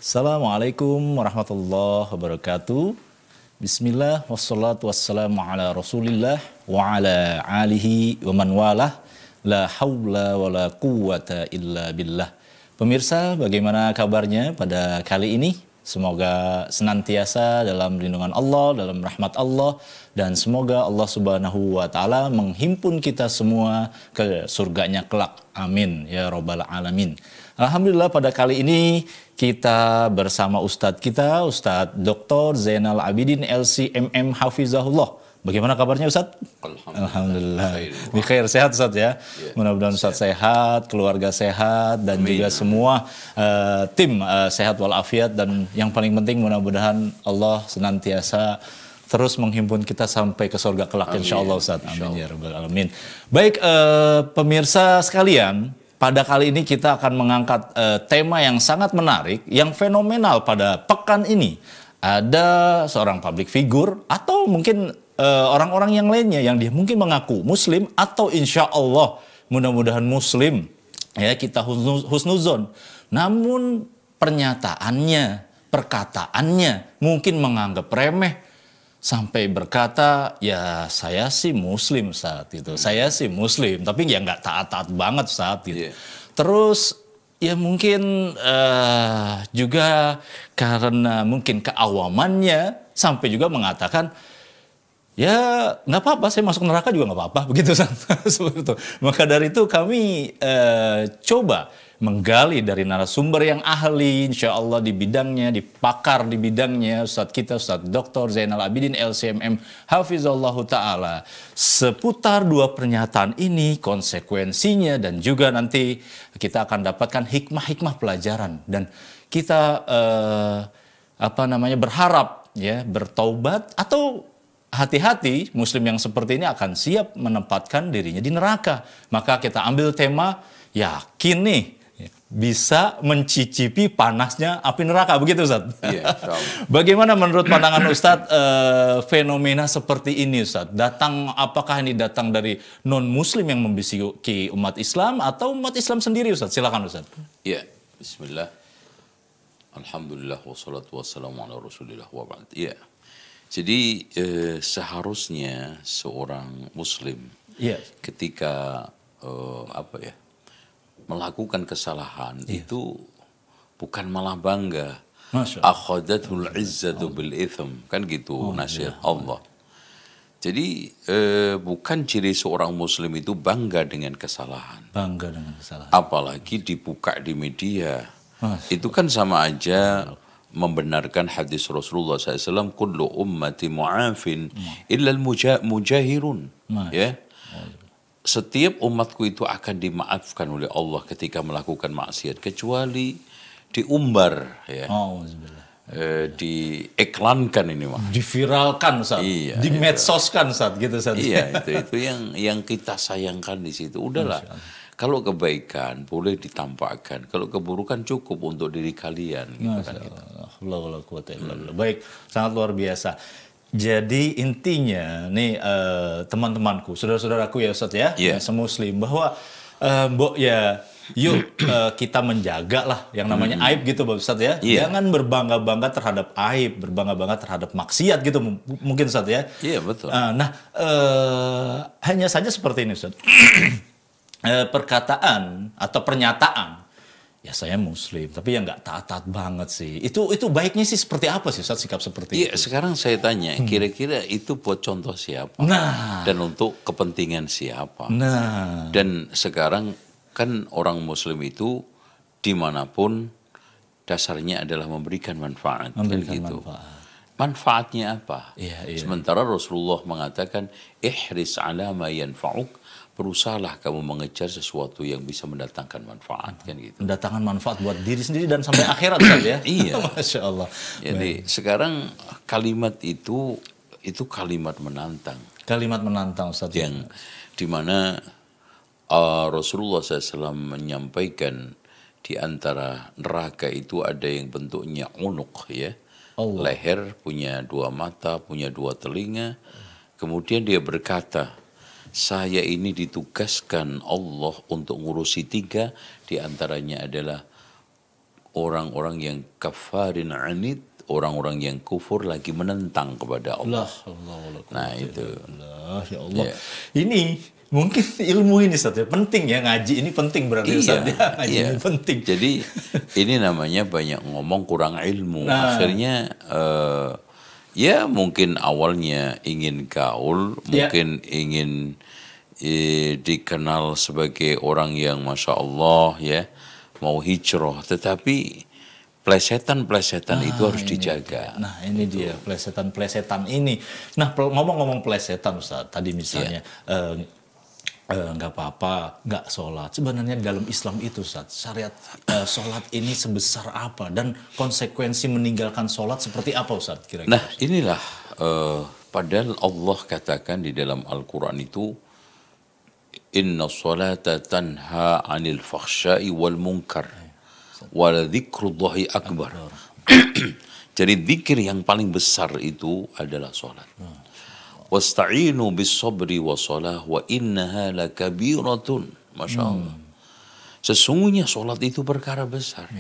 Assalamualaikum warahmatullahi wabarakatuh. Bismillah wassalatu wassalamu ala rasulillah wa ala alihi wa man walah. La hawla wa la quwata illa billah. Pemirsa, bagaimana kabarnya pada kali ini? Semoga senantiasa dalam lindungan Allah, dalam rahmat Allah, dan semoga Allah Subhanahu wa Ta'ala menghimpun kita semua ke surganya kelak. Amin ya Rabbal Alamin. Alhamdulillah, pada kali ini kita bersama Ustadz kita, Ustadz Dr. Zainal Abidin LCMM Hafizahullah. Bagaimana kabarnya Ustadz? Alhamdulillah. Bikhair, sehat Ustadz ya? Mudah-mudahan Ustadz sehat, keluarga sehat, dan amin, juga semua tim sehat walafiat. Dan yang paling penting mudah-mudahan Allah senantiasa terus menghimpun kita sampai ke surga kelak, insya Allah Ustadz. Amin ya Rabbal Alamin. Baik, pemirsa sekalian, pada kali ini kita akan mengangkat tema yang sangat menarik, yang fenomenal pada pekan ini. Ada seorang public figure atau mungkin orang-orang yang lainnya yang dia mungkin mengaku Muslim atau insya Allah mudah-mudahan Muslim, ya, kita husnuzon. Namun pernyataannya, perkataannya mungkin menganggap remeh. Sampai berkata, ya saya sih Muslim saat itu, saya sih Muslim, tapi ya nggak taat-taat banget saat itu. Terus ya mungkin juga karena mungkin keawamannya sampai juga mengatakan, ya nggak apa-apa, saya masuk neraka juga nggak apa-apa, begitu. Seperti itu. Maka dari itu kami coba menggali dari narasumber yang ahli, insya Allah di bidangnya, dipakar di bidangnya, Ustadz kita, Ustadz Dr. Zainal Abidin LCMM Hafizahullah Ta'ala, seputar dua pernyataan ini, konsekuensinya, dan juga nanti kita akan dapatkan hikmah-hikmah pelajaran. Dan kita berharap ya bertaubat, atau hati-hati Muslim yang seperti ini akan siap menempatkan dirinya di neraka. Maka kita ambil tema, yakin nih bisa mencicipi panasnya api neraka, begitu Ustaz? Iya, bagaimana menurut pandangan Ustaz fenomena seperti ini Ustaz? Apakah ini datang dari non-Muslim yang membisiki umat Islam atau umat Islam sendiri Ustaz? Silakan Ustaz. Iya, bismillah. Alhamdulillah wassalatu wassalamu ala rasulillah wa ba'd. Iya. Jadi seharusnya seorang Muslim ketika melakukan kesalahan itu bukan malah bangga. Akhadatul izzatu bil itham, kan gitu nasihat Allah. Jadi bukan ciri seorang Muslim itu bangga dengan kesalahan. Bangga dengan kesalahan. Apalagi dibuka di media. Itu kan sama aja membenarkan hadis Rasulullah SAW, kullu ummati mu'afin illal mujahirun. Ya. Setiap umatku itu akan dimaafkan oleh Allah ketika melakukan maksiat, kecuali diumbar, ya. Diiklankan ini mah. Diviralkan Ustaz. Iya, dimedsoskan Ustaz, gitu Ustaz. Iya, itu yang kita sayangkan di situ. Udahlah. Kalau kebaikan boleh ditampakkan, kalau keburukan cukup untuk diri kalian. Gitu kan, gitu. Baik, sangat luar biasa. Jadi intinya nih teman-temanku, saudara-saudaraku ya Ustaz ya, semuslim, bahwa yuk kita menjaga lah yang namanya aib gitu Ustaz ya. Jangan berbangga-bangga terhadap aib, berbangga-bangga terhadap maksiat gitu mungkin Ustaz ya. Iya, betul. Hanya saja seperti ini Ustaz. Perkataan atau pernyataan, ya saya Muslim, tapi ya nggak taat-taat banget sih. Itu baiknya sih seperti apa sih Ustaz, sikap seperti itu? Sekarang saya tanya, kira-kira itu buat contoh siapa? Dan untuk kepentingan siapa? Dan sekarang kan orang Muslim itu dimanapun dasarnya adalah memberikan manfaat. Manfaatnya apa? Sementara Rasulullah mengatakan, ihris ala ma yanfa'uk, berusahalah kamu mengejar sesuatu yang bisa mendatangkan manfaat, kan gitu. Mendatangkan manfaat buat diri sendiri dan sampai akhirat kan ya. Iya. Masya Allah. Jadi sekarang kalimat itu kalimat menantang. Kalimat menantang Ustaz. Yang dimana Rasulullah SAW menyampaikan di antara neraka itu ada yang bentuknya unuk, ya. Leher, punya dua mata, punya dua telinga. Kemudian dia berkata, saya ini ditugaskan Allah untuk ngurusi 3, di antaranya adalah orang-orang yang kafarin anid, orang-orang yang kufur lagi menentang kepada Allah. Nah itu. Ya Allah. Ini mungkin ilmu ini Ustaz ya, penting ya, ngaji ini penting berarti Ustaz ya. Ngaji ini penting. Jadi ini namanya banyak ngomong kurang ilmu. Akhirnya ya mungkin awalnya ingin gaul, mungkin ingin dikenal sebagai orang yang Masya Allah ya, mau hijrah, tetapi plesetan-plesetan itu harus dijaga. Nah ini dia plesetan-plesetan ini. Nah ngomong-ngomong plesetan Ustaz, tadi misalnya nggak apa-apa, nggak sholat. Sebenarnya dalam Islam itu Ustaz, syariat sholat ini sebesar apa dan konsekuensi meninggalkan sholat seperti apa Ustaz kira-kira? Nah inilah padahal Allah katakan di dalam Al-Quran itu, Inna sholata tanha anil fakhsyai wal munkar wala dzikrullahi akbar. Jadi zikir yang paling besar itu adalah sholat. Wasta'inu bis sabri wa salah wa innaha lakabiratun. Masya Allah. Sesungguhnya sholat itu perkara besar.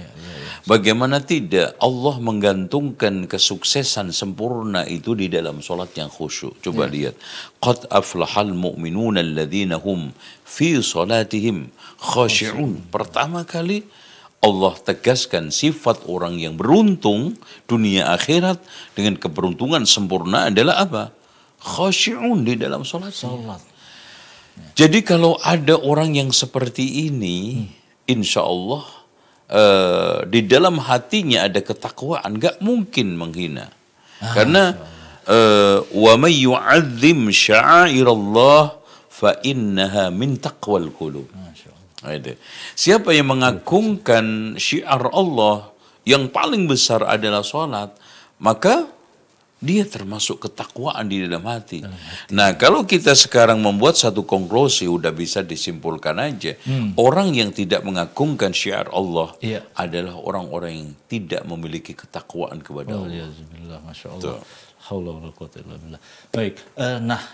Bagaimana tidak Allah menggantungkan kesuksesan sempurna itu di dalam sholat yang khusyuk. Coba lihat. Qad aflahal mu'minuna alladhina hum fi sholatihim khashi'un. Pertama kali Allah tegaskan sifat orang yang beruntung dunia akhirat dengan keberuntungan sempurna adalah apa? Khashi'un di dalam sholat. Jadi kalau ada orang yang seperti ini, insya Allah di dalam hatinya ada ketakwaan, nggak mungkin menghina. Karena wa may yu'azzim sya'airallah fa innaha min taqwal qulub. Siapa yang mengagungkan syiar Allah yang paling besar adalah sholat, maka dia termasuk ketakwaan di dalam hati. Nah, kalau kita sekarang membuat satu konklusi, udah bisa disimpulkan aja. Orang yang tidak mengagungkan syiar Allah adalah orang-orang yang tidak memiliki ketakwaan kepada Allah. Masya Allah. Baik, nah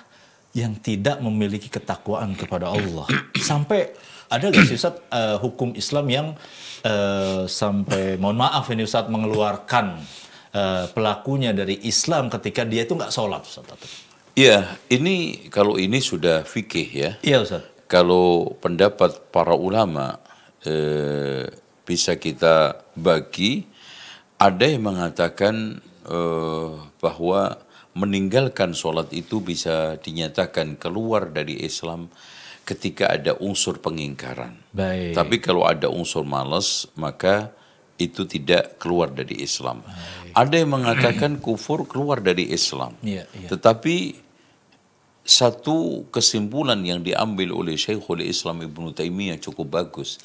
yang tidak memiliki ketakwaan kepada Allah, sampai ada nggak sih Ustaz hukum Islam yang sampai, mohon maaf ini Ustaz, mengeluarkan pelakunya dari Islam ketika dia itu nggak sholat Ustaz? Iya, ini kalau ini sudah fikih ya. Iya Ustaz. Kalau pendapat para ulama bisa kita bagi, ada yang mengatakan bahwa meninggalkan sholat itu bisa dinyatakan keluar dari Islam ketika ada unsur pengingkaran. Baik. Tapi kalau ada unsur malas, maka itu tidak keluar dari Islam. Ada yang mengatakan kufur keluar dari Islam. Tetapi satu kesimpulan yang diambil oleh Syekhul Islam Ibnu Taimiyah cukup bagus.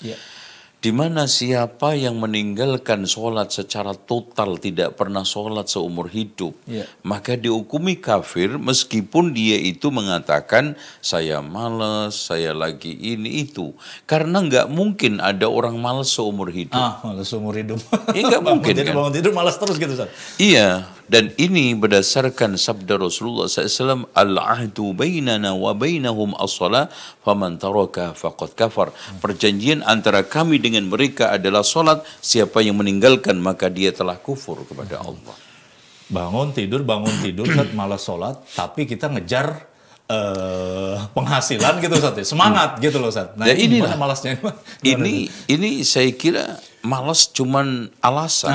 Di mana siapa yang meninggalkan sholat secara total, tidak pernah sholat seumur hidup, maka dihukumi kafir meskipun dia itu mengatakan saya malas, saya lagi ini itu. Karena nggak mungkin ada orang malas seumur hidup. Malas seumur hidup. Nggak mungkin kan? Bangun tidur malas terus gitu Ustaz. Iya, dan ini berdasarkan sabda Rasulullah SAW, al-ahdu bainana wa bainahum as-salah, faman taraka faqad kafar. Perjanjian antara kami dengan mereka adalah sholat, siapa yang meninggalkan maka dia telah kufur kepada Allah. Bangun tidur Ustaz, malas sholat, tapi kita ngejar penghasilan gitu Ustaz, semangat gitu loh Ustaz. Nah, inilah malasnya. Ini saya kira malas cuman alasan.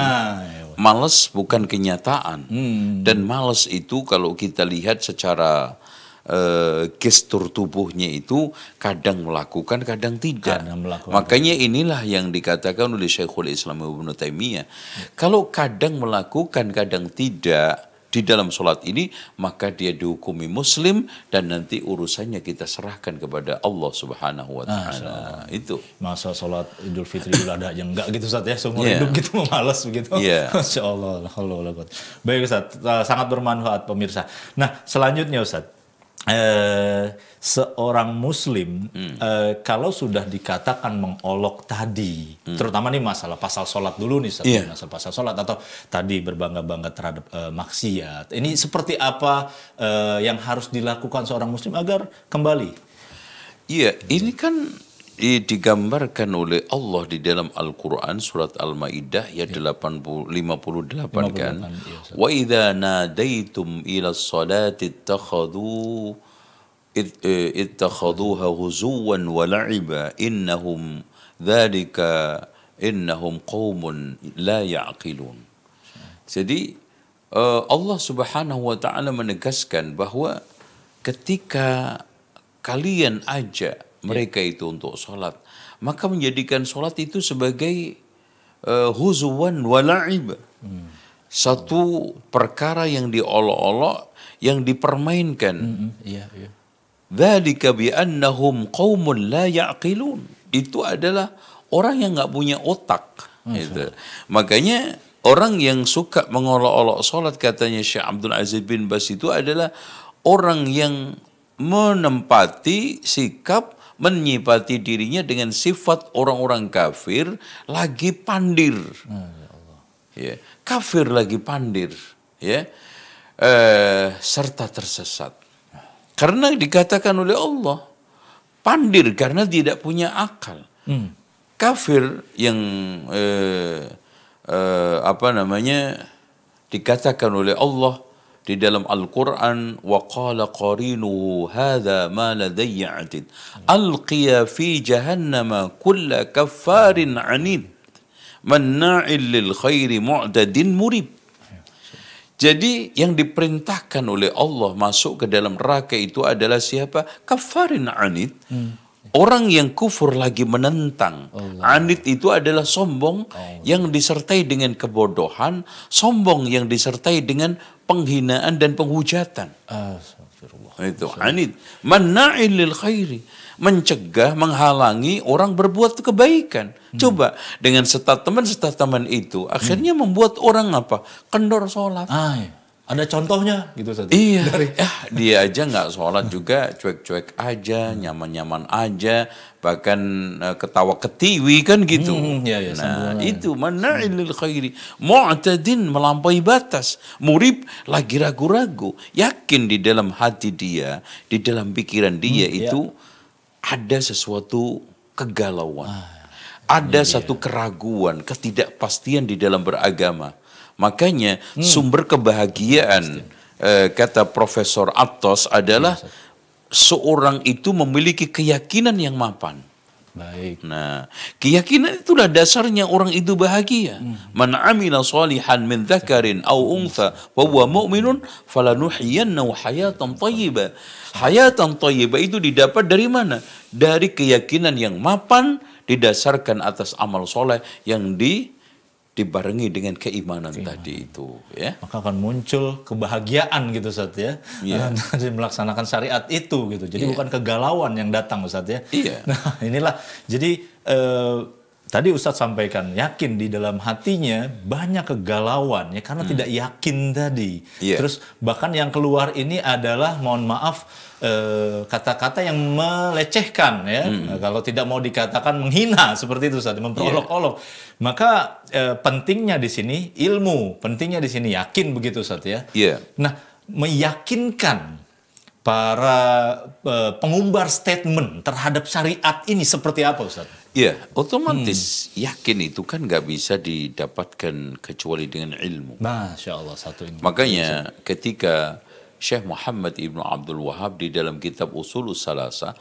Malas bukan kenyataan. Dan malas itu kalau kita lihat secara gestur tubuhnya itu kadang melakukan, kadang tidak. Makanya inilah yang dikatakan oleh Syekhul Islam Ibnu Taimiyah. Kalau kadang melakukan, kadang tidak di dalam sholat ini, maka dia dihukumi muslim dan nanti urusannya kita serahkan kepada Allah Subhanahu wa Ta'ala. Itu. Masa sholat Idul Fitri Idul Adha yang enggak gitu Ustaz ya, seumur hidup gitu malas begitu. Masya Allah. Baik Ustaz, sangat bermanfaat pemirsa. Nah, selanjutnya Ustaz, seorang muslim kalau sudah dikatakan mengolok tadi, terutama nih masalah pasal sholat dulu nih, masalah pasal sholat atau tadi berbangga-bangga terhadap maksiat, ini seperti apa yang harus dilakukan seorang muslim agar kembali? Iya, ini kan digambarkan oleh Allah di dalam Al-Quran surat Al-Maidah ayat 58 kan. iya, Ustaz. Wa idza nadaitum ila salati ittakhaduha huzuwan wa la'iba innahum qaumun la ya'qilun. Jadi Allah Subhanahu wa taala menegaskan bahwa ketika kalian ajak mereka itu untuk sholat, maka menjadikan sholat itu sebagai huzuwan wa la'ib. Satu perkara yang diolok-olok, yang dipermainkan. Iya, iya. Dzalika bi annahum qaumun la ya'qilun. Itu adalah orang yang nggak punya otak. Gitu. Makanya orang yang suka mengolok-olok sholat, katanya Syekh Abdul Aziz bin Bas, itu adalah orang yang menempati sikap, menyifati dirinya dengan sifat orang-orang kafir lagi pandir. Ya, kafir lagi pandir, ya, serta tersesat. Karena dikatakan oleh Allah pandir karena tidak punya akal. Kafir yang dikatakan oleh Allah di dalam Al-Quran, wa qala qarinuhu hadza ma ladayya atid alqiya fi jahannama kulla kaffarin anid manna'il lil khairi mu'tadin murib. Jadi yang diperintahkan oleh Allah masuk ke dalam neraka itu adalah siapa? Kaffarin anid. Orang yang kufur lagi menentang. Anid itu adalah sombong yang disertai dengan kebodohan, sombong yang disertai dengan penghinaan dan penghujatan. Itu anid. Manna'il lil khairi, mencegah, menghalangi orang berbuat kebaikan. Coba dengan statement itu akhirnya membuat orang apa? Kendor sholat. Ada contohnya gitu Ustaz. Iya, dia aja nggak sholat juga, cuek-cuek aja, nyaman-nyaman aja, bahkan ketawa ketiwi kan gitu. Nah itu manna'il lil khairi, mu'tadin, melampaui batas, murib, lagi ragu-ragu, yakin di dalam hati dia, di dalam pikiran dia itu ada sesuatu kegalauan, ada satu keraguan, ketidakpastian di dalam beragama. Makanya sumber kebahagiaan kata Profesor Atos adalah seorang itu memiliki keyakinan yang mapan. Baik. Nah, keyakinan itulah dasarnya orang itu bahagia. Man amila salihan min dzakarin aw untha wa huwa mu'minun falanuhyiyannahu hayatan thayyibah. Hayatan thayyibah itu didapat dari mana? Dari keyakinan yang mapan didasarkan atas amal soleh yang dibarengi dengan keimanan tadi itu, ya. Maka akan muncul kebahagiaan gitu Ustaz ya. Dari melaksanakan syariat itu gitu. Jadi bukan kegalauan yang datang Ustaz ya. Nah, inilah jadi tadi Ustaz sampaikan yakin di dalam hatinya banyak kegalauan ya karena tidak yakin tadi. Terus bahkan yang keluar ini adalah mohon maaf kata-kata yang melecehkan ya. Kalau tidak mau dikatakan menghina seperti itu Ustaz, memperolok-olok. Maka pentingnya di sini ilmu, pentingnya di sini yakin begitu Ustaz ya. Nah, meyakinkan para pengumbar statement terhadap syariat ini seperti apa Ustaz? Otomatis yakin itu kan nggak bisa didapatkan kecuali dengan ilmu. Masya Allah, satu ini. Makanya ketika Syekh Muhammad Ibnu Abdul Wahab di dalam kitab Ushulus Salasah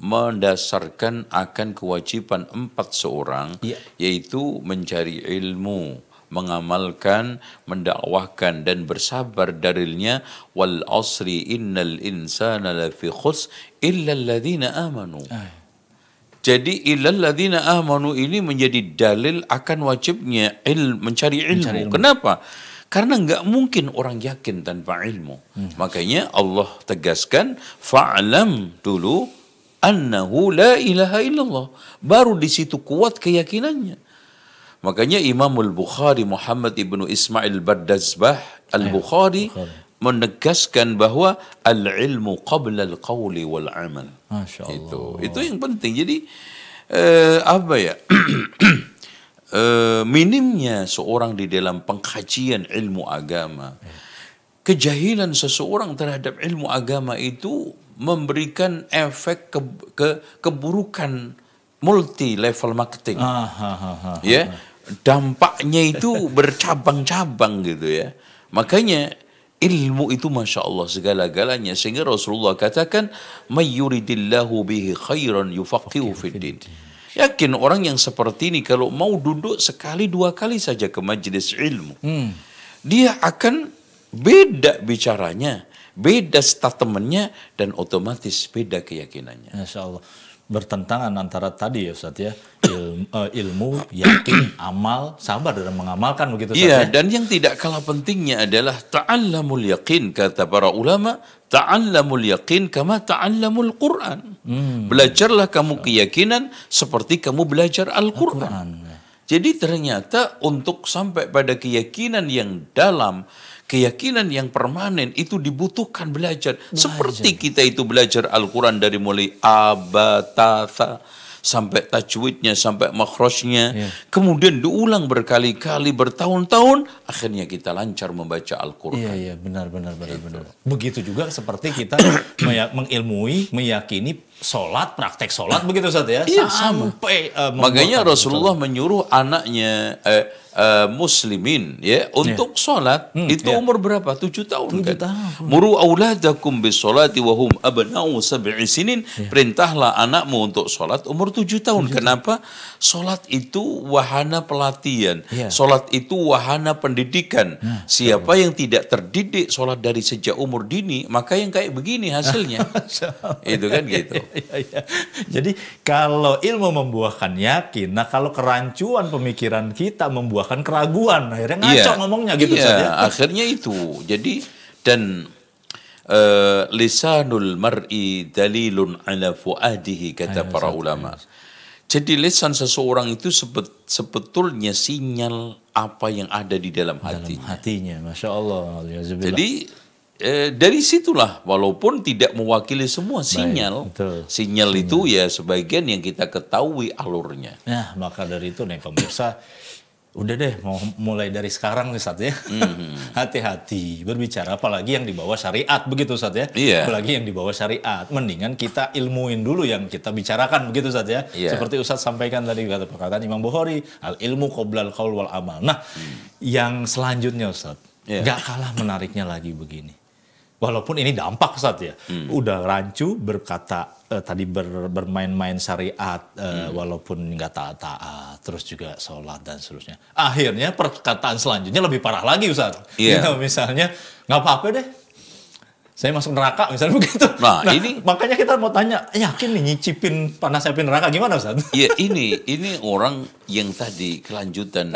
mendasarkan akan kewajiban 4 seorang, yaitu mencari ilmu, mengamalkan, mendakwahkan dan bersabar dalilnya wal asri innal insana lafi khus illa alladhina amanu. Jadi illal ladzina amanu ini menjadi dalil akan wajibnya mencari ilmu. Kenapa? Karena nggak mungkin orang yakin tanpa ilmu. Makanya Allah tegaskan fa'lam dulu annahu la ilaha illallah. Baru di situ kuat keyakinannya. Makanya Imamul Bukhari Muhammad ibnu Ismail Bardazbah Al-Bukhari menegaskan bahwa al-ilmu qabla al-qawli wal amal. Masya Allah. Itu yang penting. Jadi minimnya seorang di dalam pengkajian ilmu agama, kejahilan seseorang terhadap ilmu agama itu memberikan efek keburukan multi level marketing. Ya, dampaknya itu bercabang-cabang gitu ya. Makanya ilmu itu Masya Allah segala-galanya. Sehingga Rasulullah katakan, mayyuridillahu bihi khairan yufaqihu fiddin. Yakin orang yang seperti ini kalau mau duduk sekali dua kali saja ke majelis ilmu, dia akan beda bicaranya, beda statementnya, dan otomatis beda keyakinannya. Masya Allah. Bertentangan antara tadi ya Ustaz ya, ilmu, yakin, amal, sabar dalam mengamalkan begitu Ustaz. Iya, dan yang tidak kalah pentingnya adalah ta'allamul yaqin, kata para ulama, ta'allamul yaqin kama ta'allamul Qur'an. Belajarlah kamu keyakinan seperti kamu belajar Al-Qur'an. Jadi ternyata untuk sampai pada keyakinan yang dalam, keyakinan yang permanen itu dibutuhkan belajar. Seperti kita itu belajar Al-Quran dari mulai abatata sampai tajwidnya, sampai makhrajnya. Kemudian diulang berkali-kali, bertahun-tahun, akhirnya kita lancar membaca Al-Quran. Iya, benar. Begitu juga seperti kita mengilmui, meyakini sholat, praktek sholat begitu Ustaz ya. Iya, sampai makanya Rasulullah menyuruh anaknya muslimin ya untuk sholat itu umur berapa? 7 tahun kan. Muru auladakum bis sholati wa hum abna'u sab'i sinin. Perintahlah anakmu untuk sholat umur 7 tahun. Kenapa? Sholat itu wahana pelatihan. Sholat itu wahana pendidikan. Siapa yang tidak terdidik sholat dari sejak umur dini, maka yang kayak begini hasilnya. Itu kan gitu. Jadi kalau ilmu membuahkan yakin, nah kalau kerancuan pemikiran kita membuahkan keraguan, akhirnya ngaco ngomongnya gitu saja. Akhirnya itu. Jadi dan lisanul mar'i dalilun ala fuadihi, kata para ulama. Jadi lisan seseorang itu sebetulnya sinyal apa yang ada di dalam hatinya. Masya Allah. Jadi dari situlah, walaupun tidak mewakili semua sinyal, sinyal itu ya sebagian yang kita ketahui alurnya. Nah, maka dari itu nih pemirsa, udah deh mau mulai dari sekarang nih Ustaz ya. Hati-hati berbicara, apalagi yang dibawa syariat begitu Ustaz ya. Apalagi yang dibawa syariat, mendingan kita ilmuin dulu yang kita bicarakan begitu Ustaz ya. Seperti Ustaz sampaikan tadi kata perkataan Imam Bukhari, al ilmu qoblal qaul wal amal. Nah, yang selanjutnya Ustaz, gak kalah menariknya lagi begini. Walaupun ini dampak Ustaz ya, udah rancu berkata tadi bermain-main syariat, walaupun nggak taat-taat, terus juga sholat dan seterusnya. Akhirnya perkataan selanjutnya lebih parah lagi Ustaz. Misalnya nggak apa-apa deh, saya masuk neraka misalnya begitu. Nah ini makanya kita mau tanya, yakin nih nyicipin panas api neraka gimana Ustaz? Ya ini orang yang tadi kelanjutan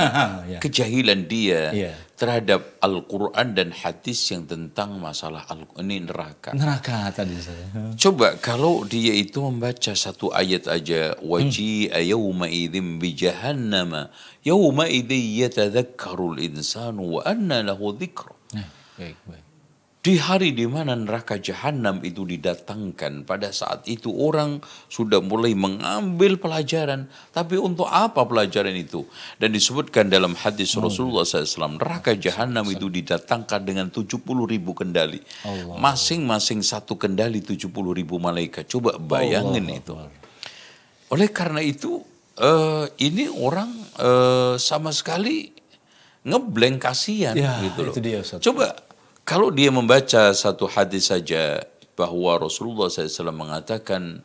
kejahilan dia terhadap Al-Quran dan hadis yang tentang masalah ini neraka. Neraka tadi saya. Coba kalau dia itu membaca satu ayat aja, waji'a yawma idzin bi jahannama yawma idzi yatadzakkarul insanu wa anna lahu dzikra. Baik. Di hari di mana neraka jahanam itu didatangkan, pada saat itu orang sudah mulai mengambil pelajaran. Tapi untuk apa pelajaran itu? Dan disebutkan dalam hadis Rasulullah SAW, neraka jahanam itu didatangkan dengan 70.000 kendali. Masing-masing satu kendali 70.000 malaikat. Coba bayangin itu. Oleh karena itu, ini orang sama sekali ngeblank, kasihan gitu loh. Itu dia, Ustaz. Coba kalau dia membaca satu hadis saja bahwa Rasulullah SAW mengatakan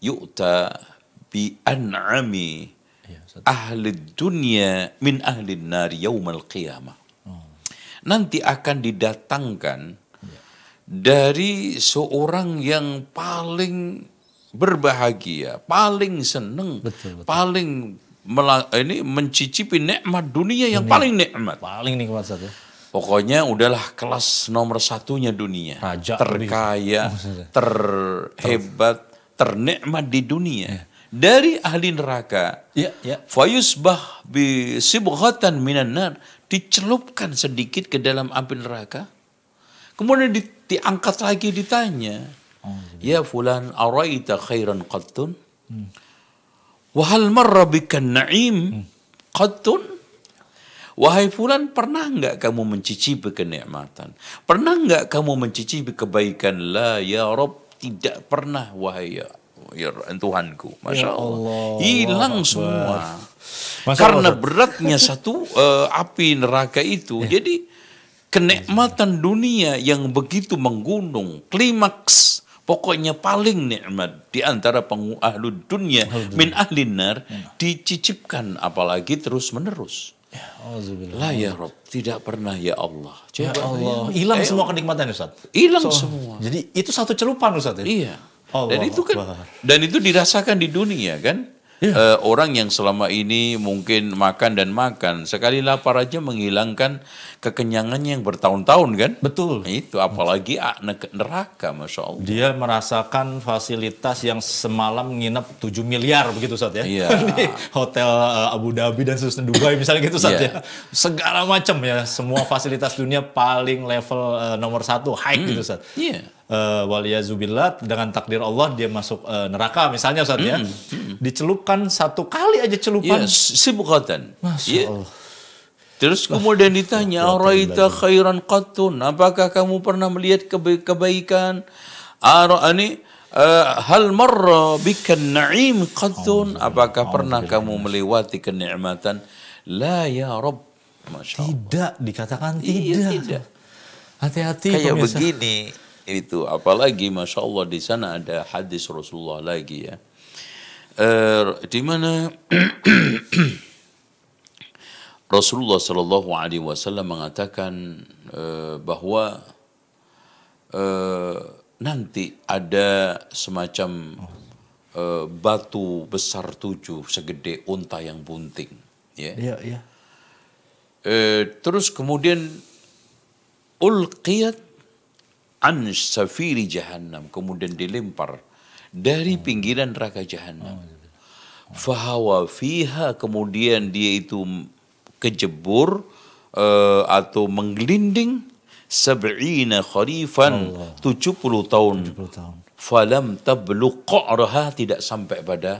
yu'ta bi an'ami ahli dunya min ahli nari yaumal qiyamah. Nanti akan didatangkan dari seorang yang paling berbahagia, paling senang, paling mencicipi nikmat dunia yang paling nikmat. Paling nikmat satu. Pokoknya udahlah kelas nomor satunya dunia. Raja, terkaya, terhebat, ternikmat di dunia. Dari ahli neraka. Fayusbah bi sibghatan minan nar. Dicelupkan sedikit ke dalam api neraka. Kemudian diangkat lagi, ditanya. Ya fulan araita khairan qattun? Wahal marra bikan na'im qattun? Wahai fulan, pernah enggak kamu mencicipi kenikmatan? Pernah enggak kamu mencicipi kebaikan? La ya Rabb, tidak pernah wahai ya Tuhanku, Masya Ya Allah. Allah, Hilang Allahu semua. Masya Karena Allah, Ustaz. beratnya satu api neraka itu. Jadi kenikmatan dunia yang begitu menggunung, klimaks, pokoknya paling nikmat di antara ahlud dunia min ahlin nar dicicipkan apalagi terus menerus. Ya, auzubillah. La ya Rabb, tidak pernah ya Allah. Ya Coba Allah, hilang semua kenikmatan Ustaz. hilang semua. Jadi itu satu celupan Ustaz ya? Iya. Allah Akbar. Dan itu dirasakan di dunia kan. Orang yang selama ini mungkin makan dan makan, sekali lapar aja menghilangkan kekenyangannya yang bertahun-tahun kan. Betul. Nah, itu apalagi neraka, Masya Allah. Dia merasakan fasilitas yang semalam nginep 7 miliar begitu Ustaz ya. Iya. Di hotel Abu Dhabi dan seterusnya Dubai misalnya gitu Ustaz Iya. ya. Segala macam ya, semua fasilitas dunia paling level nomor 1 high gitu Ustaz. Iya. Waliyazubillah, dengan takdir Allah dia masuk neraka misalnya Ustaz ya. Dicelupkan satu kali aja celupan. Iya, sibghatan. Masya Iya. Allah. Terus kemudian ditanya, "Araita khairan qattun?" Apakah kamu pernah melihat kebaikan? Hal marra bika na'im qattun? Apakah pernah kamu melewati kenikmatan? La ya Rabb. Masya Allah. Tidak, dikatakan Iya, tidak. tidak. Hati-hati Kayak pemirsa. begini itu, apalagi Masya Allah di sana ada hadis Rasulullah lagi ya. Di mana Rasulullah Shallallahu Alaihi Wasallam mengatakan bahwa nanti ada semacam batu besar 7 segede unta yang bunting, ya. Iya, iya. Terus kemudian ulqiyat an safiri jahannam, kemudian dilempar dari pinggiran neraka jahannam. Fahawa fiha, kemudian dia itu kejebur atau menggelinding sab'ina kharifan, 70 tahun. 10 tahun. Falam tablugh qa'raha, tidak sampai pada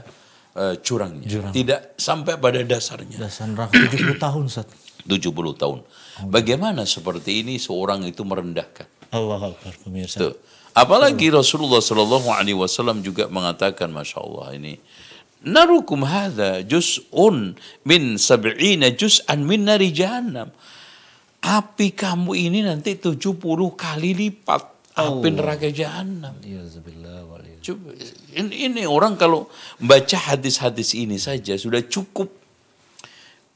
curangnya, tidak sampai pada dasarnya. Dasar neraka 70 tahun Ustaz. 70 tahun. Bagaimana seperti ini seorang itu merendahkan? Allah Akbar pemirsa. Tuh. Apalagi Rasulullah Shallallahu Alaihi Wasallam juga mengatakan, Masya Allah ini, narukum hadha juz'un min sab'ina juz'an min nari jahannam. Api kamu ini nanti 70 kali lipat api neraka jahannam. Coba, ini orang kalau baca hadis-hadis ini saja sudah cukup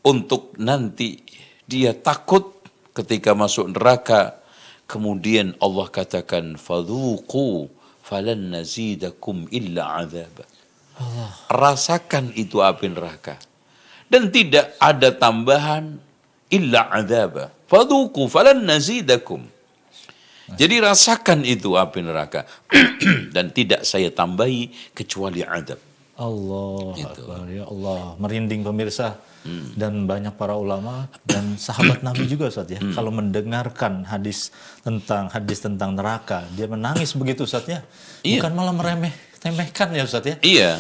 untuk nanti dia takut ketika masuk neraka. Kemudian Allah katakan, fadhuqu falan nazidakum illa azaba. Rasakan itu api neraka. Dan tidak ada tambahan illa azaba. Fadhuqu falan nazidakum. Jadi rasakan itu api neraka. Dan tidak saya tambahi kecuali azab. Allah Akbar, ya Allah, merinding pemirsa. Dan banyak para ulama dan sahabat Nabi juga Ustaz ya, kalau mendengarkan hadis tentang neraka, dia menangis begitu Ustaz ya. Bukan malah meremehkan ya Ustaz ya. Iya.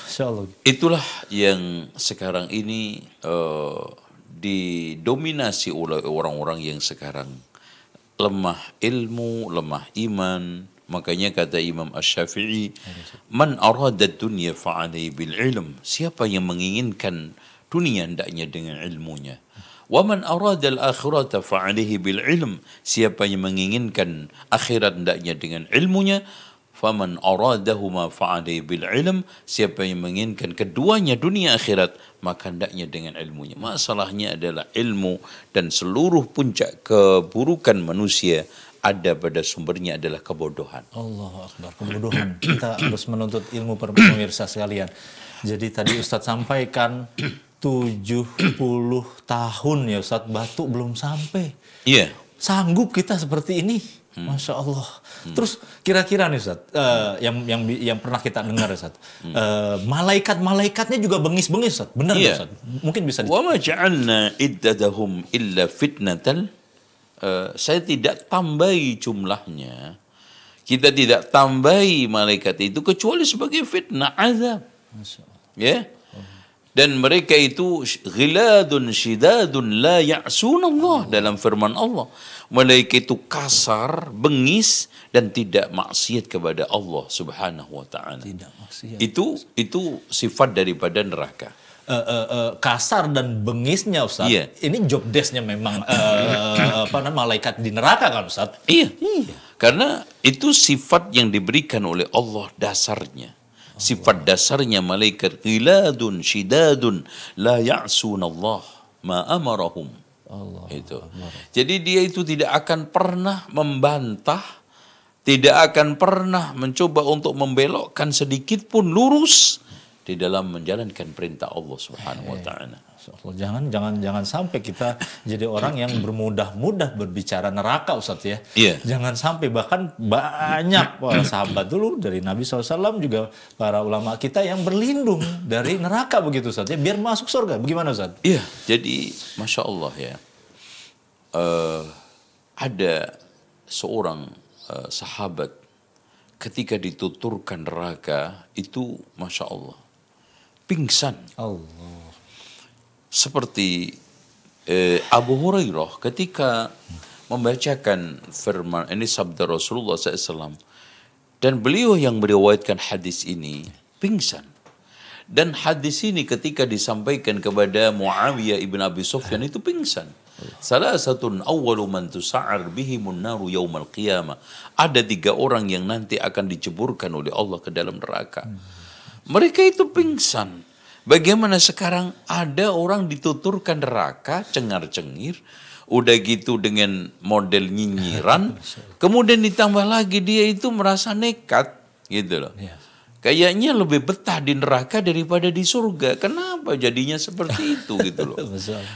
Insyaallah. Itulah yang sekarang ini didominasi oleh orang-orang yang sekarang lemah ilmu, lemah iman. Makanya kata Imam Asy-Syafi'i, man arada dunya fa'alaihi bil ilm. Siapa yang menginginkan dunia hendaknya dengan ilmunya. Wa man arada al-akhirata fa'alaihi bil ilm. Siapa yang menginginkan akhirat hendaknya dengan ilmunya. Faman aradahuma fa'alaihi bil ilm. Siapa yang menginginkan keduanya dunia akhirat, maka hendaknya dengan ilmunya. Masalahnya adalah ilmu, dan seluruh puncak keburukan manusia ada pada sumbernya adalah kebodohan. Allahu Akbar, kebodohan. Kita harus menuntut ilmu pemirsa sekalian. Jadi tadi Ustadz sampaikan 70 tahun ya Ustadz, batu belum sampai. Iya. Sanggup kita seperti ini. Masya Allah. Terus kira-kira nih Ustadz, yang pernah kita dengar Ustadz, malaikat-malaikatnya juga bengis-bengis Ustadz. Benar nggak Ustadz? Mungkin bisa Wa ma ja'alna iddadahum illa fitnatan. Saya tidak tambahi jumlahnya. Kita tidak tambahi malaikat itu kecuali sebagai fitnah, azab. Ya. Dan mereka itu ghiladun syidadun la ya'sunallah dalam firman Allah. Mereka itu kasar, bengis dan tidak maksiat kepada Allah Subhanahu wa taala. Tidak maksiat. Itu sifat daripada neraka. Kasar dan bengisnya Ustaz. Iya. Ini job desk-nya memang malaikat di neraka kan Ustaz? Iya. Karena itu sifat yang diberikan oleh Allah dasarnya. Sifat dasarnya malaikat ghiladun syidadun la ya'sunallah ma amarahum. Itu. Jadi dia itu tidak akan pernah membantah, tidak akan pernah mencoba untuk membelokkan sedikit pun lurus di dalam menjalankan perintah Allah Subhanahu wa taala. Jangan sampai kita jadi orang yang bermudah-mudah berbicara neraka Ustaz ya. Iya. Jangan sampai, bahkan banyak para sahabat dulu dari Nabi SAW juga para ulama kita yang berlindung dari neraka begitu Ustaz ya, biar masuk surga. Bagaimana Ustaz? Iya, jadi Masya Allah ya, ada seorang sahabat ketika dituturkan neraka itu Masya Allah pingsan. Allah. Seperti Abu Hurairah ketika membacakan firman ini sabda Rasulullah SAW, dan beliau yang meriwayatkan hadis ini pingsan. Dan hadis ini ketika disampaikan kepada Muawiyah ibn Abi Sufyan itu pingsan. Salasatun awwalu man tusa'ar bihimun naru yaumal qiyamah. Ada 3 orang yang nanti akan diceburkan oleh Allah ke dalam neraka. Mereka itu pingsan. Bagaimana sekarang ada orang dituturkan neraka, cengar-cengir, udah gitu dengan model nyinyiran, kemudian ditambah lagi dia itu merasa nekat, gitu loh. Kayaknya lebih betah di neraka daripada di surga. Kenapa jadinya seperti itu, gitu loh.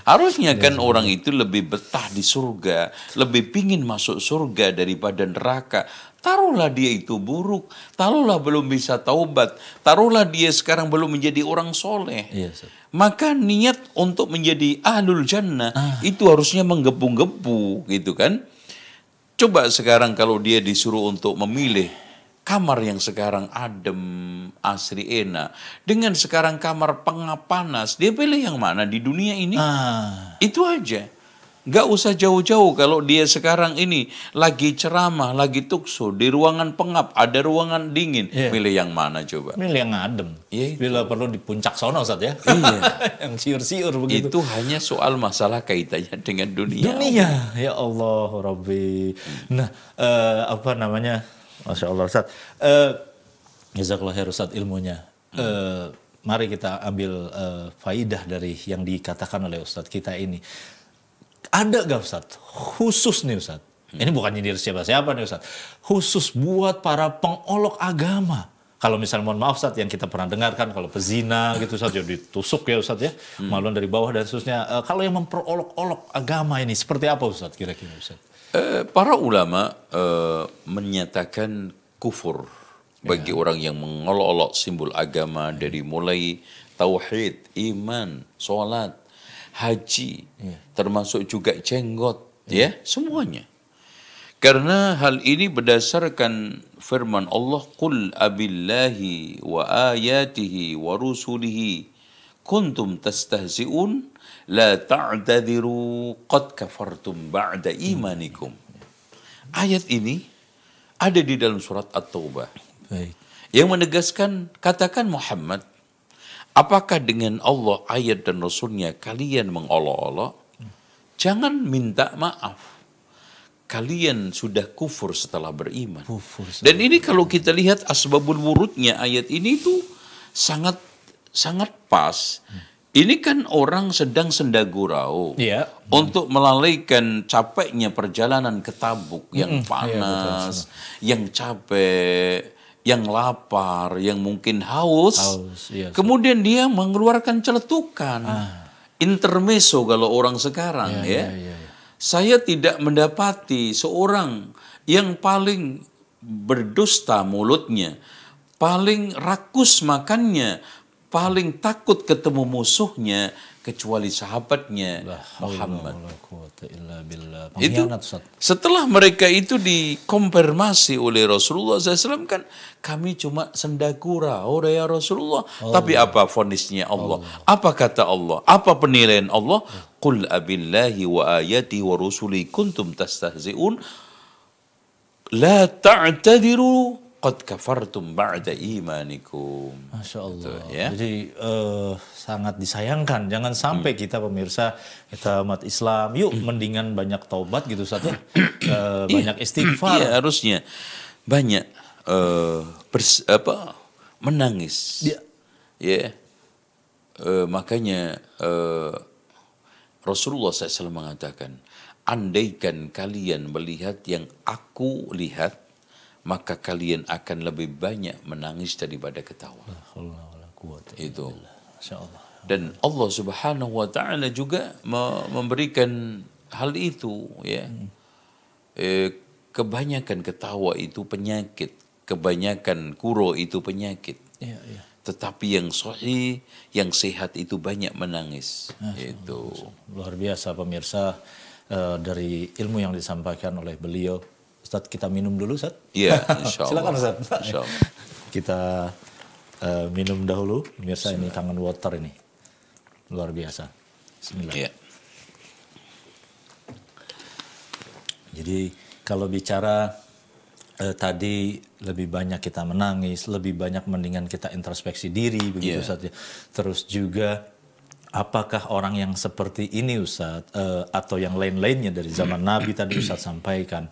Harusnya kan orang itu lebih betah di surga, lebih pingin masuk surga daripada neraka. Taruhlah dia itu buruk, taruhlah belum bisa taubat, taruhlah dia sekarang belum menjadi orang soleh. Maka niat untuk menjadi ahlul jannah itu harusnya menggebu-gebu, gitu kan. Coba sekarang kalau dia disuruh untuk memilih kamar yang sekarang adem, asri, enak, dengan sekarang kamar pengap panas, dia pilih yang mana di dunia ini? Itu aja. Nggak usah jauh-jauh, kalau dia sekarang ini lagi ceramah, lagi tukso, di ruangan pengap, ada ruangan dingin, milih yang mana coba? Milih yang adem. Bila perlu di puncak sono Ustaz ya. Yang siur-siur begitu. Itu hanya soal masalah kaitannya dengan dunia. Ya Allah Rabbi. Nah, Masya Allah Ustaz. Jazakallah khair Ustaz ilmunya. Mari kita ambil faidah dari yang dikatakan oleh Ustaz kita ini. Ada gak Ustaz khusus nih Ustaz? Ini bukan nyindir siapa-siapa nih Ustaz. Khusus buat para pengolok agama. Kalau misalnya mohon maaf Ustaz, yang kita pernah dengarkan kalau pezina gitu Ustaz, ya ditusuk ya Ustaz ya. Maluan dari bawah dan seterusnya. Kalau yang memperolok-olok agama ini seperti apa Ustaz kira-kira Ustaz? Para ulama menyatakan kufur bagi orang yang mengolok-olok simbol agama dari mulai tauhid, iman, sholat, haji, termasuk juga jenggot, ya semuanya. Karena hal ini berdasarkan firman Allah, "Qul abillahi wa ayatihi wa rusulihi kuntum tastahzi'un la ta'tadiru qad kafartum ba'da imanikum." Ayat ini ada di dalam surat At-Taubah. Yang menegaskan, katakan Muhammad, apakah dengan Allah, ayat dan Rasulnya kalian mengolok-olok? Jangan minta maaf. Kalian sudah kufur setelah beriman. Dan ini kalau kita lihat asbabul wurudnya ayat ini itu sangat pas. Ini kan orang sedang sendagurau untuk melalaikan capeknya perjalanan ke Tabuk yang panas, yang capek, yang lapar, yang mungkin haus. Kemudian dia mengeluarkan celetukan. Intermezzo kalau orang sekarang Saya tidak mendapati seorang yang paling berdusta mulutnya, paling rakus makannya, paling takut ketemu musuhnya kecuali sahabatnya Muhammad. Itu setelah mereka itu dikonfirmasi oleh Rasulullah SAW kan, kami cuma sendagura, oh ya Rasulullah. Tapi apa vonisnya Allah? Apa kata Allah? Apa penilaian Allah? Qul abillahi wa ayati wa rusuli kuntum tastahzi'un la ta'tadiru qad kafartum ba'da imanikum. Masya Allah. Ya? Jadi sangat disayangkan. Jangan sampai kita pemirsa, kita umat Islam, yuk mendingan banyak taubat gitu Ustaz ya. Banyak istighfar. Iya, harusnya banyak menangis. Ya. Ya. Makanya Rasulullah SAW mengatakan, andaikan kalian melihat yang aku lihat, maka kalian akan lebih banyak menangis daripada ketawa. Itu. Dan Allah Subhanahu wa taala juga memberikan hal itu ya. Kebanyakan ketawa itu penyakit, kebanyakan kuro itu penyakit. Tetapi yang sahih, yang sehat itu banyak menangis. Itu luar biasa pemirsa, dari ilmu yang disampaikan oleh beliau. Ustaz, kita minum dulu, Ustaz? Iya, insya Allah. Silakan, Ustaz. Insya Allah. Kita minum dahulu. Pemirsa, ini kangen water ini. Luar biasa. Bismillah. Iya. Jadi, kalau bicara tadi lebih banyak kita menangis, lebih banyak mendingan kita introspeksi diri, begitu Ustaz. Terus juga, apakah orang yang seperti ini Ustaz, atau yang lain-lainnya dari zaman Nabi tadi Ustaz sampaikan,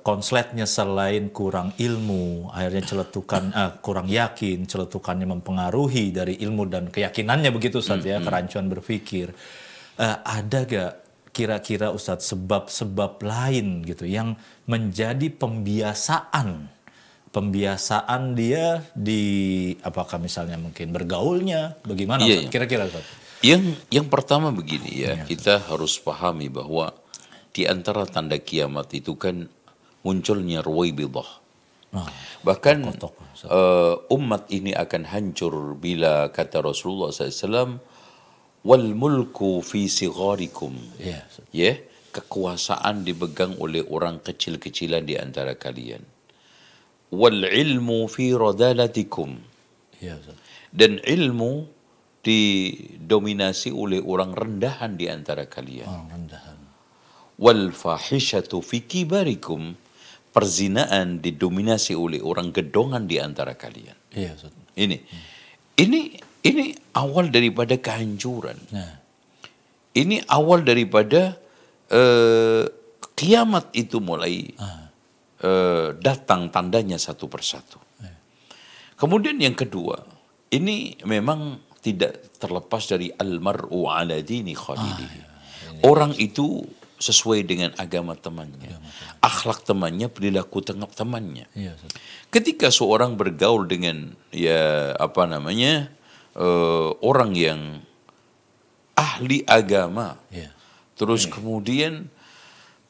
konsletnya selain kurang ilmu, akhirnya celetukan kurang yakin, celetukannya mempengaruhi dari ilmu dan keyakinannya begitu Ustaz ya, kerancuan berpikir. Ada gak kira-kira Ustaz sebab-sebab lain gitu yang menjadi pembiasaan dia di, apakah misalnya mungkin bergaulnya, bagaimana Ustaz? Kira-kira Ustaz? Yang pertama begini ya, kita harus pahami bahwa di antara tanda kiamat itu kan munculnya ruwaibidah. Bahkan umat ini akan hancur bila kata Rasulullah SAW, wal mulku fi sigharikum. Ya, kekuasaan dipegang oleh orang kecil-kecilan di antara kalian. Wal ilmu fi radalatikum. Dan ilmu didominasi oleh orang rendahan di antara kalian. Wal fahishatu fi kibarikum, perzinaan didominasi oleh orang gedongan di antara kalian. Ini awal daripada kehancuran. Ini awal daripada kiamat itu mulai datang tandanya satu persatu. Kemudian yang kedua, ini memang tidak terlepas dari al-mar'u ala dini khalilihi. Orang itu sesuai dengan agama temannya, akhlak temannya, perilaku temannya. Ketika seorang bergaul dengan orang yang ahli agama, terus kemudian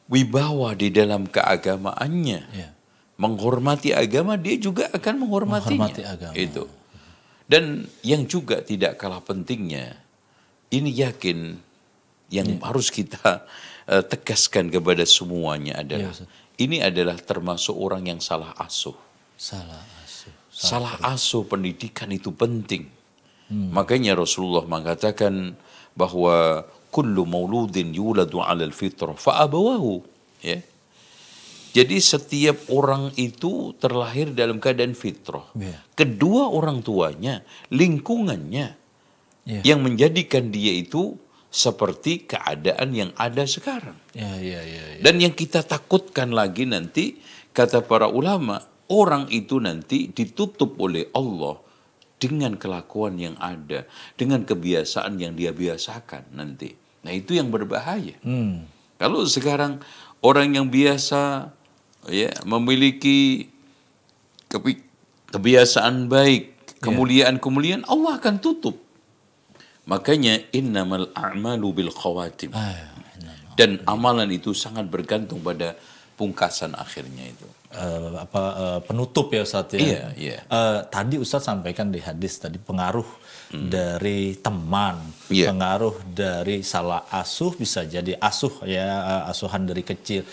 wibawa di dalam keagamaannya, menghormati agama, dia juga akan menghormatinya. Itu. Dan yang juga tidak kalah pentingnya, ini yakin yang harus kita tegaskan kepada semuanya adalah ini adalah termasuk orang yang salah asuh. Salah asuh pendidikan itu penting. Makanya Rasulullah mengatakan bahwa kullu mauludin yuladu 'alal fitrah fa abawahu, ya. Jadi setiap orang itu terlahir dalam keadaan fitrah. Kedua orang tuanya, lingkungannya yang menjadikan dia itu seperti keadaan yang ada sekarang. Dan yang kita takutkan lagi nanti, kata para ulama, orang itu nanti ditutup oleh Allah dengan kelakuan yang ada, dengan kebiasaan yang dia biasakan nanti. Nah itu yang berbahaya. Kalau sekarang orang yang biasa memiliki kebiasaan baik, kemuliaan-kemuliaan, Allah akan tutup. Makanya innamal a'malu bil khawatim. Dan amalan itu sangat bergantung pada pungkasan akhirnya itu. penutup ya Ustaz ya. Iya, iya. Tadi Ustaz sampaikan di hadis tadi pengaruh dari teman, Iya. pengaruh dari salah asuh, bisa jadi asuh ya, asuhan dari kecil.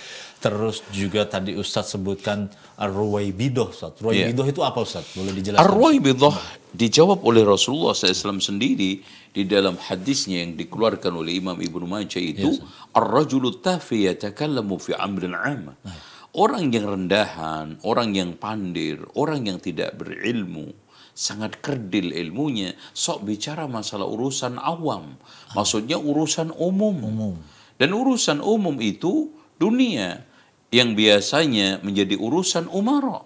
Terus juga tadi Ustaz sebutkan ruwaibidoh Ustaz. Ruwaibidoh itu apa Ustaz? Boleh dijelaskan? Ar-Ruwaibidah dijawab oleh Rasulullah SAW sendiri di dalam hadisnya yang dikeluarkan oleh Imam Ibnu Majah itu, ar-rajulu tafi yatakallamu fi amrin 'am. Orang yang rendahan, orang yang pandir, orang yang tidak berilmu, sangat kerdil ilmunya, sok bicara masalah urusan awam. Maksudnya urusan umum. Dan urusan umum itu dunia yang biasanya menjadi urusan umara.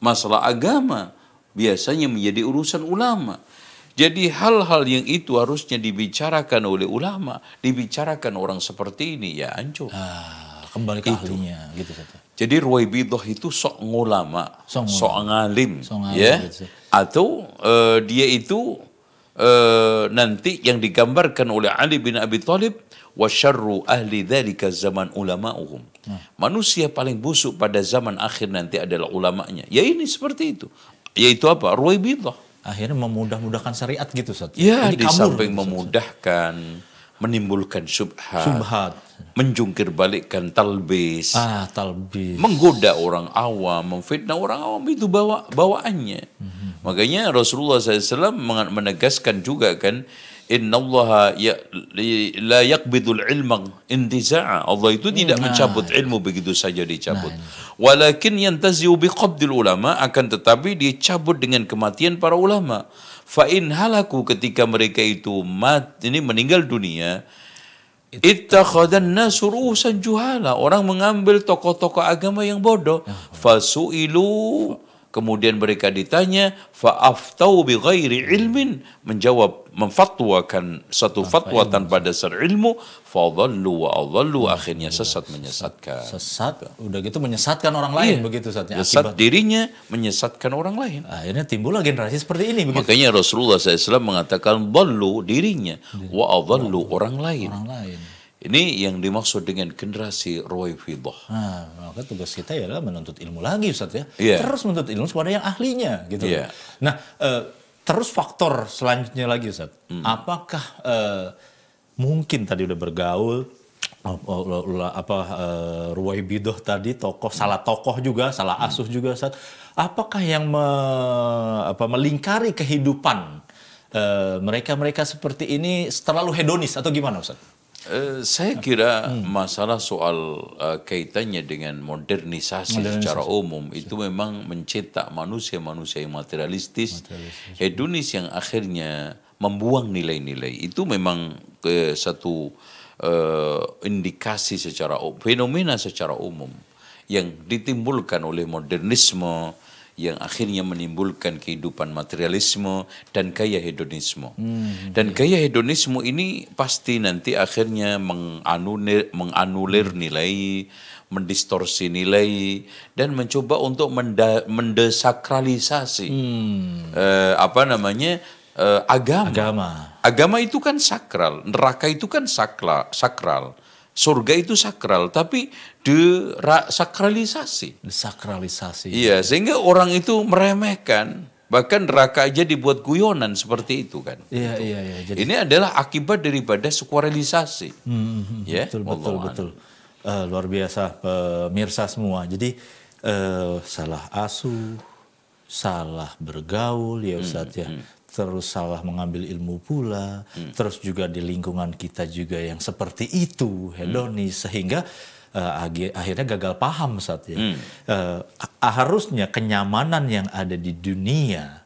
Masalah agama biasanya menjadi urusan ulama. Jadi hal-hal yang itu harusnya dibicarakan oleh ulama, dibicarakan orang seperti ini, ya hancur. Kembali ke ahlinya gitu Ustaz. Jadi ruwaibidah itu sok ngulama, sok ngalim, Sok ngalim, ya. gitu. Atau dia itu nanti yang digambarkan oleh Ali bin Abi Thalib, wa syarru ahli dzalika zaman ulama'uhum. Manusia paling busuk pada zaman akhir nanti adalah ulamanya. Ya ini seperti itu. Yaitu apa? Ruwaibidah. Akhirnya memudah-mudahkan syariat gitu Ustaz. Ya, Ini di kabur, samping gitu, Ustaz. memudahkan, menimbulkan Subhat. menjungkir balikkan talbis, Talbis. menggoda orang awam, memfitnah orang awam, itu bawaannya. Makanya Rasulullah SAW menegaskan juga kan, innallaha la yaqbidul ilma intiza'a. Allah itu tidak mencabut ilmu begitu saja dicabut. Walakin yantazi'u biqabdil ulama, akan tetapi dicabut dengan kematian para ulama. Fa in halaku, ketika mereka itu meninggal dunia, ittakhadan nasu ru'usan juhala, orang mengambil tokoh-tokoh agama yang bodoh. Fasu'ilu, kemudian mereka ditanya, fa'aftau bi ghairi ilmin, menjawab, memfatwakan satu fatwa tanpa dasar ilmu, fadhallu wa adhallu, akhirnya sesat menyesatkan. Sesat, udah gitu menyesatkan orang lain begitu Ustaz. Sesat dirinya, menyesatkan orang lain. Akhirnya timbullah generasi seperti ini begitu. Makanya Rasulullah SAW mengatakan dhallu dirinya, wa adhallu orang lain. Orang lain. Ini yang dimaksud dengan generasi ruwaibidah. Maka tugas kita adalah menuntut ilmu lagi Ustaz ya. Iya. Terus menuntut ilmu kepada yang ahlinya gitu. Iya. Nah, terus faktor selanjutnya lagi Ustaz. Apakah mungkin tadi udah bergaul ruwaibidah tadi salah tokoh juga, salah asuh juga Ustaz. Apakah yang melingkari kehidupan mereka-mereka seperti ini terlalu hedonis atau gimana Ustaz? Saya kira masalah soal kaitannya dengan modernisasi secara umum itu memang mencetak manusia-manusia yang materialistis, hedonis yang akhirnya membuang nilai-nilai. Itu memang satu indikasi fenomena secara umum yang ditimbulkan oleh modernisme, yang akhirnya menimbulkan kehidupan materialisme dan gaya hedonisme. Dan gaya hedonisme ini pasti nanti akhirnya menganulir nilai, mendistorsi nilai, dan mencoba untuk mendesakralisasi agama. Agama itu kan sakral, neraka itu kan sakral. Surga itu sakral, tapi desakralisasi. Desakralisasi. Iya, sehingga orang itu meremehkan, bahkan neraka aja dibuat guyonan seperti itu kan. Iya. Jadi, ini adalah akibat daripada sekularilisasi. Ya, betul. Luar biasa pemirsa semua. Jadi salah asuh, salah bergaul ya Ustadz ya. Terus salah mengambil ilmu pula, terus juga di lingkungan kita juga yang seperti itu, hedonis, sehingga akhirnya gagal paham Ustaz ya. Harusnya kenyamanan yang ada di dunia,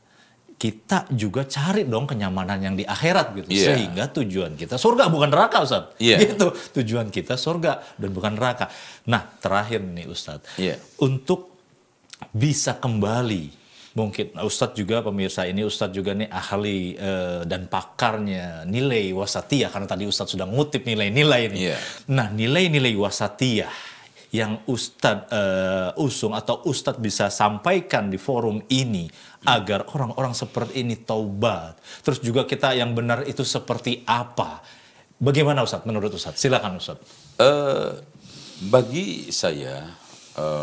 kita juga cari dong kenyamanan yang di akhirat gitu, sehingga tujuan kita surga bukan neraka Ustaz. Gitu, tujuan kita surga dan bukan neraka. Nah, terakhir nih Ustaz, untuk bisa kembali. Mungkin Ustadz juga pemirsa ini, Ustadz juga nih ahli dan pakarnya nilai wasatiyah, karena tadi Ustadz sudah ngutip nilai-nilai ini. Nah, nilai-nilai wasatiyah yang Ustadz usung atau Ustadz bisa sampaikan di forum ini agar orang-orang seperti ini taubat. Terus juga kita yang benar itu seperti apa? Bagaimana Ustadz menurut Ustadz? Silakan Ustadz. Bagi saya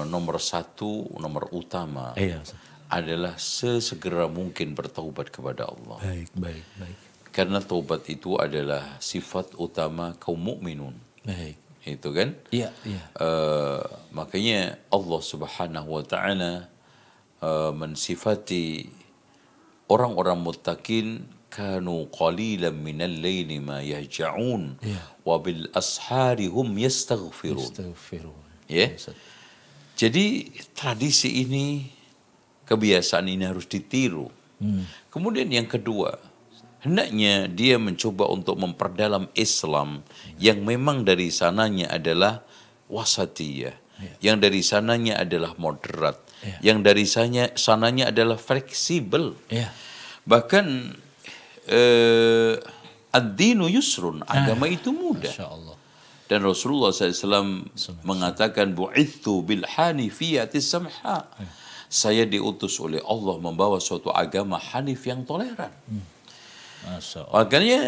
nomor satu, nomor utama Iya, Ustaz. adalah sesegera mungkin bertaubat kepada Allah. Baik, baik, baik. Karena taubat itu adalah sifat utama kaum mukminun. Baik. Itu kan? Iya, iya. Makanya Allah Subhanahu wa taala mensifati orang-orang muttaqin kanu qalilan minal laili ma yahja'un Iya. wa bil ashari hum yastaghfirun. Astagfirullah. Ya. Ustaz. Jadi tradisi ini, kebiasaan ini harus ditiru. Kemudian yang kedua, hendaknya dia mencoba untuk memperdalam Islam yang memang dari sananya adalah wasatiyah, yang dari sananya adalah moderat, yang dari sananya adalah fleksibel. Iya. Bahkan ad-dinu yusrun, agama itu mudah. Masya Allah. Dan Rasulullah SAW mengatakan bu'ithu bil hanifiyatis samha. Saya diutus oleh Allah membawa suatu agama hanif yang toleran. Masya Allah. Makanya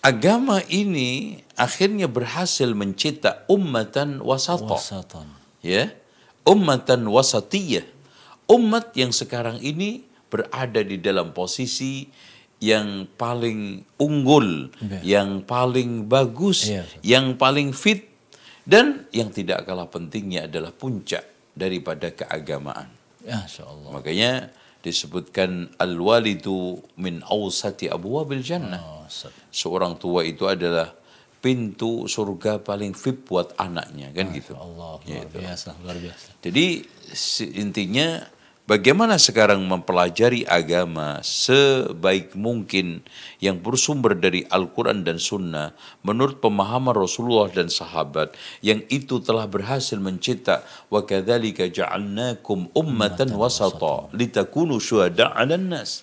agama ini akhirnya berhasil mencetak ummatan wasata. Wasatan. Ya, ummatan wasatiyah. Umat yang sekarang ini berada di dalam posisi yang paling unggul, yang paling bagus, Iya. yang paling fit, dan yang tidak kalah pentingnya adalah puncak daripada keagamaan. Masya Allah. Makanya disebutkan al-walidu min awsati abwabil jannah. Oh, Ustaz. Seorang tua itu adalah pintu surga paling fit buat anaknya, kan gitu. Allah, luar biasa, luar biasa. Jadi intinya bagaimana sekarang mempelajari agama sebaik mungkin yang bersumber dari Al-Quran dan Sunnah menurut pemahaman Rasulullah dan sahabat yang itu telah berhasil mencetak wa kadzalika ja'alnakum ummatan wasata litakunu syuhada'a 'alan nas.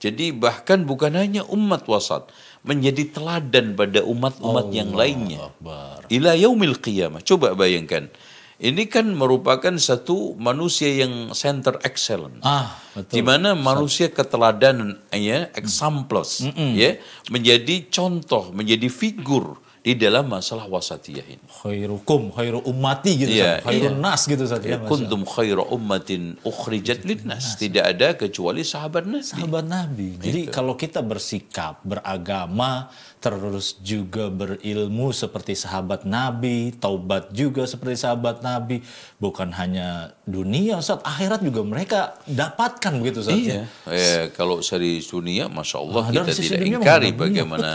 Jadi bahkan bukan hanya umat wasat, menjadi teladan pada umat-umat yang lainnya. Akbar. Ila yaumil qiyamah. Coba bayangkan. Ini kan merupakan satu manusia yang center excellent. Betul. Di mana manusia keteladanan, ya, exemplars, ya, menjadi contoh, menjadi figur di dalam masalah wasatiyah ini. Khairukum, khairu ummati gitu. Iya, Khairun iya. nas gitu Ustaz. Ya, Masya Allah. Kuntum khaira ummatin ukhrijat linnas. Tidak ada kecuali sahabat Nabi. Sahabat Nabi. Jadi kalau kita bersikap, beragama, terus juga berilmu seperti sahabat Nabi, taubat juga seperti sahabat Nabi, bukan hanya dunia, Ustaz, akhirat juga mereka dapatkan begitu Ustaz. Iya. Kalau dari dunia, Masya Allah, dari kita sisi tidak dunia ingkari memang bagaimana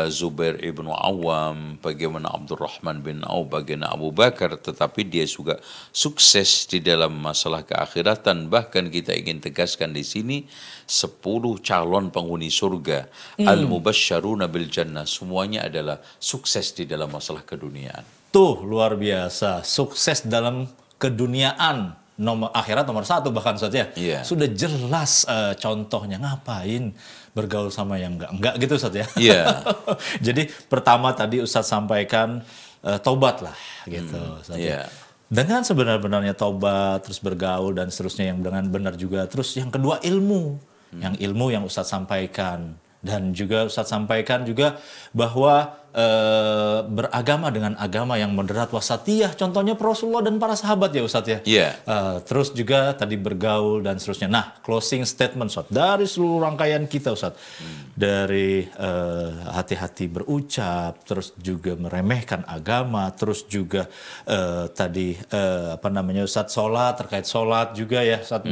Zubair ibnu Awam, bagaimana Abdurrahman bin Auf, bagaimana Abu Bakar, tetapi dia juga sukses di dalam masalah keakhiratan. Bahkan kita ingin tegaskan di sini 10 calon penghuni surga, al-mubasysyaruna bil jannah, semuanya adalah sukses di dalam masalah keduniaan. Tuh luar biasa, sukses dalam keduniaan, nomor akhirat nomor 1 bahkan saja. Iya. Sudah jelas contohnya, ngapain bergaul sama yang enggak gitu Ustaz ya. Iya. Jadi pertama tadi Ustaz sampaikan taubat lah gitu Ustaz ya. Iya. Dengan sebenar-benarnya taubat, terus bergaul dan seterusnya yang dengan benar juga. Terus yang kedua ilmu. Yang ilmu yang Ustaz sampaikan. Dan juga Ustaz sampaikan juga bahwa beragama dengan agama yang moderat wasatiyah. Contohnya Rasulullah dan para sahabat ya Ustaz ya. Iya. Terus juga tadi bergaul dan seterusnya. Nah, closing statement Ustaz dari seluruh rangkaian kita Ustaz. Dari hati-hati berucap, terus juga meremehkan agama, terus juga tadi apa namanya Ustaz, sholat, terkait sholat juga ya Ustaz,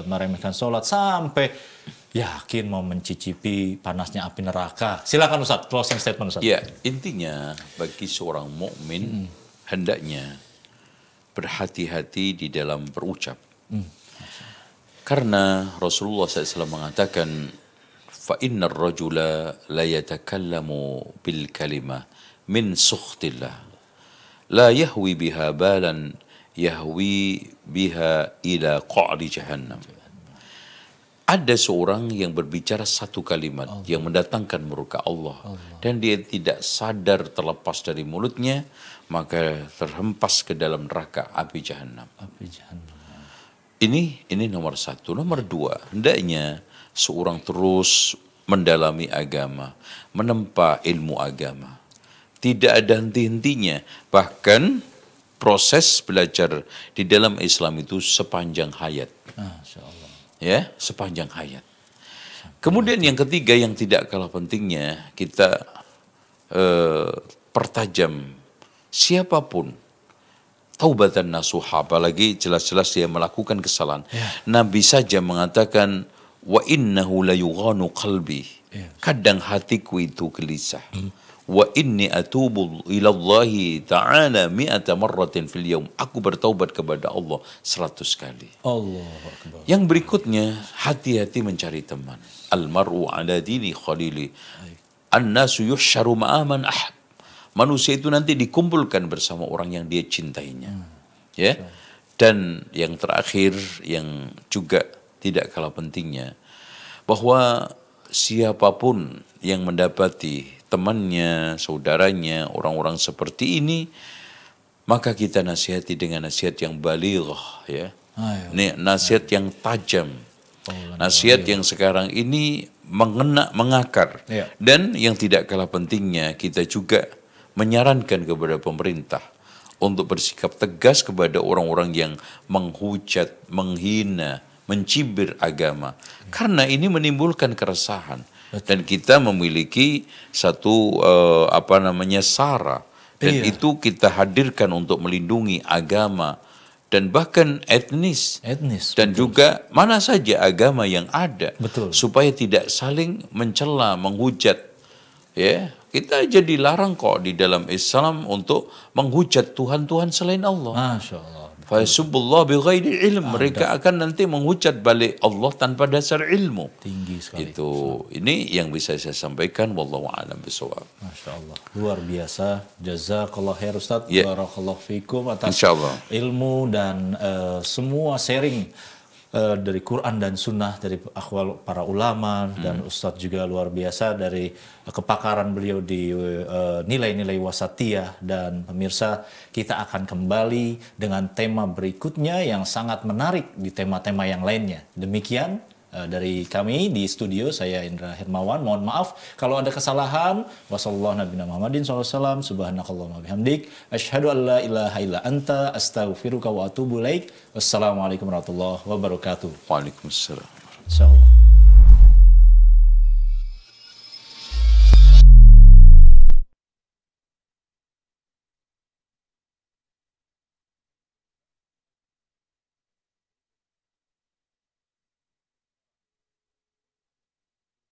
meremehkan sholat sampai yakin mau mencicipi panasnya api neraka. Silakan Ustaz, closing statement Ustaz. Ya, intinya bagi seorang mukmin hendaknya berhati-hati di dalam berucap. Karena Rasulullah SAW mengatakan, fa innar rajula la yatakallamu bil kalimah min sukhtillah la yahwi biha balan yahwi biha ila qa'ri jahannam. Ada seorang yang berbicara satu kalimat yang mendatangkan murka Allah, dan dia tidak sadar terlepas dari mulutnya, maka terhempas ke dalam neraka api jahanam. Api jahanam. Ini nomor 1. Nomor 2, hendaknya seorang terus mendalami agama, menempa ilmu agama. Tidak ada henti-hentinya. Bahkan proses belajar di dalam Islam itu sepanjang hayat. Masya Allah. Ya, sepanjang hayat. Kemudian yang ketiga yang tidak kalah pentingnya, kita pertajam siapapun taubatan nasuha, apalagi jelas-jelas dia melakukan kesalahan. Nabi saja mengatakan wa innahu la yughanu qalbi. Kadang hatiku itu gelisah. Wa inni atubu ilallahi ta'ala mi'ata marratin fil yaum. Aku bertaubat kepada Allah 100 kali. Allahu Akbar. Yang berikutnya, hati-hati mencari teman. Al-mar'u ala dini khalili. An-nasu yuhsyaru ma'aman ahab. Manusia itu nanti dikumpulkan bersama orang yang dia cintainya. Ya. Dan yang terakhir, yang juga tidak kalah pentingnya, bahwa siapapun yang mendapati temannya, saudaranya, orang-orang seperti ini, maka kita nasihati dengan nasihat yang balighah, ya. Ini nasihat yang tajam. Nasihat yang sekarang ini mengena, mengakar. Dan yang tidak kalah pentingnya, kita juga menyarankan kepada pemerintah untuk bersikap tegas kepada orang-orang yang menghujat, menghina, mencibir agama. Karena ini menimbulkan keresahan. Dan kita memiliki satu sara, dan itu kita hadirkan untuk melindungi agama dan bahkan etnis dan juga mana saja agama yang ada, supaya tidak saling mencela, menghujat. Ya, kita jadi larang kok di dalam Islam untuk menghujat Tuhan-Tuhan selain Allah. Masya Allah. Fayasubbullah bighairi ilm. Mereka akan nanti menghujat balik Allah tanpa dasar ilmu. Tinggi sekali. Itu, ini yang bisa saya sampaikan. Wallahu a'lam bishawab. Masya Allah. Luar biasa. Jazakallah khair Ustaz. Barakallahu fikum atas ilmu dan semua sharing dari Quran dan Sunnah, dari akwal para ulama, dan Ustadz juga luar biasa dari kepakaran beliau di nilai-nilai wasatiyah. Dan pemirsa, kita akan kembali dengan tema berikutnya yang sangat menarik di tema-tema yang lainnya. Demikian dari kami di studio, saya Indra Hermawan, mohon maaf kalau ada kesalahan. Wassalamualaikum warahmatullahi wabarakatuh. Subhanakallahumma bihamdik, asyhadu an la ilaha illa anta, astaghfiruka wa atubu ilaik. Wassalamualaikum warahmatullahi wabarakatuh. Waalaikumsalam. Insyaallah.